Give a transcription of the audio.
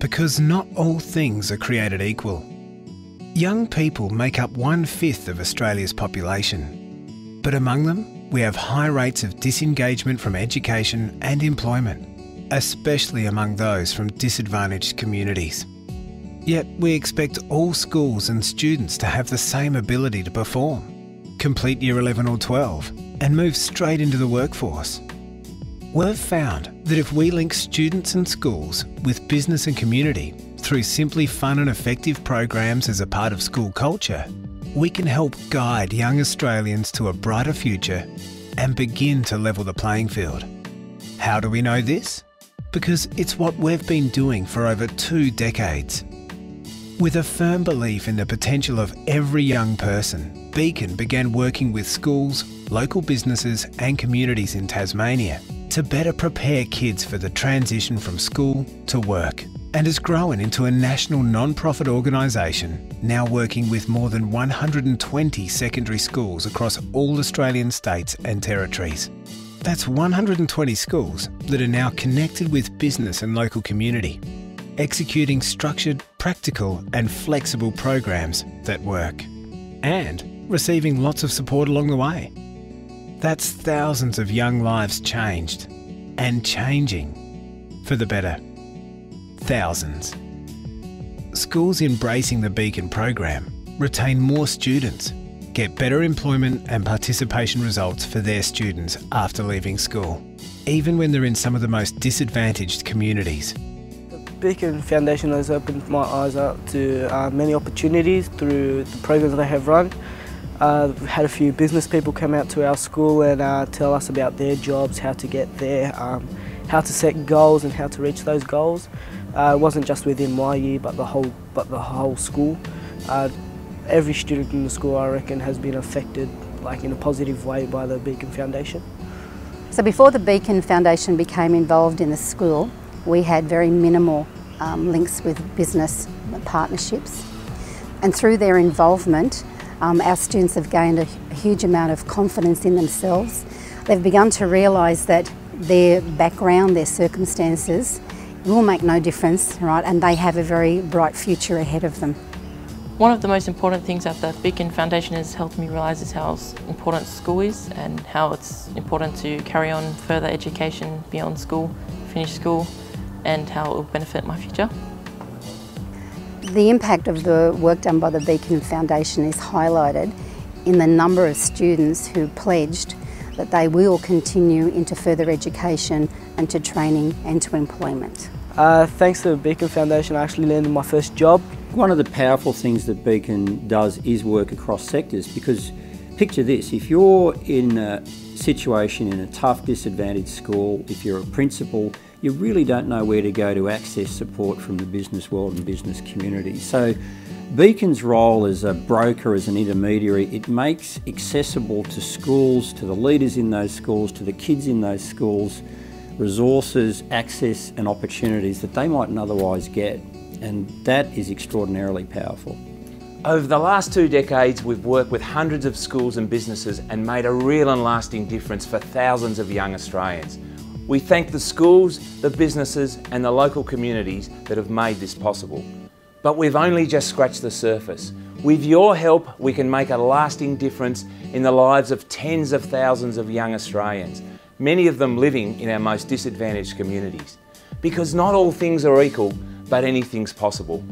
because not all things are created equal. Young people make up 1/5 of Australia's population, but among them we have high rates of disengagement from education and employment, especially among those from disadvantaged communities. Yet we expect all schools and students to have the same ability to perform, complete Year 11 or 12, and move straight into the workforce. We've found that if we link students and schools with business and community through simply fun and effective programs as a part of school culture, we can help guide young Australians to a brighter future and begin to level the playing field. How do we know this? Because it's what we've been doing for over 2 decades. With a firm belief in the potential of every young person, Beacon began working with schools, local businesses and communities in Tasmania to better prepare kids for the transition from school to work, and has grown into a national non-profit organisation now working with more than 120 secondary schools across all Australian states and territories. That's 120 schools that are now connected with business and local community, executing structured, practical and flexible programs that work, and receiving lots of support along the way. That's thousands of young lives changed, and changing for the better. Thousands. Schools embracing the Beacon program retain more students, get better employment and participation results for their students after leaving school, even when they're in some of the most disadvantaged communities. The Beacon Foundation has opened my eyes up to many opportunities through the programs they have run. We've had a few business people come out to our school and tell us about their jobs, how to get there, how to set goals and how to reach those goals. It wasn't just within my year, but the whole school. Every student in the school, I reckon, has been affected, in a positive way, by the Beacon Foundation. So before the Beacon Foundation became involved in the school, we had very minimal links with business partnerships, and through their involvement, our students have gained a huge amount of confidence in themselves. They've begun to realise that their background, their circumstances will make no difference, right? And they have a very bright future ahead of them. One of the most important things that the Beacon Foundation has helped me realise is how important school is and how it's important to carry on further education beyond school, finish school, and how it will benefit my future. The impact of the work done by the Beacon Foundation is highlighted in the number of students who pledged that they will continue into further education and to training and to employment. Thanks to the Beacon Foundation, I actually landed my first job. One of the powerful things that Beacon does is work across sectors, because picture this, if you're in a situation in a tough, disadvantaged school, if you're a principal, you really don't know where to go to access support from the business world and business community. So Beacon's role as a broker, as an intermediary, it makes accessible to schools, to the leaders in those schools, to the kids in those schools, resources, access and opportunities that they mightn't otherwise get. And that is extraordinarily powerful. Over the last 2 decades, we've worked with hundreds of schools and businesses and made a real and lasting difference for thousands of young Australians. We thank the schools, the businesses and the local communities that have made this possible. But we've only just scratched the surface. With your help, we can make a lasting difference in the lives of tens of thousands of young Australians, many of them living in our most disadvantaged communities. Because not all things are equal, but anything's possible.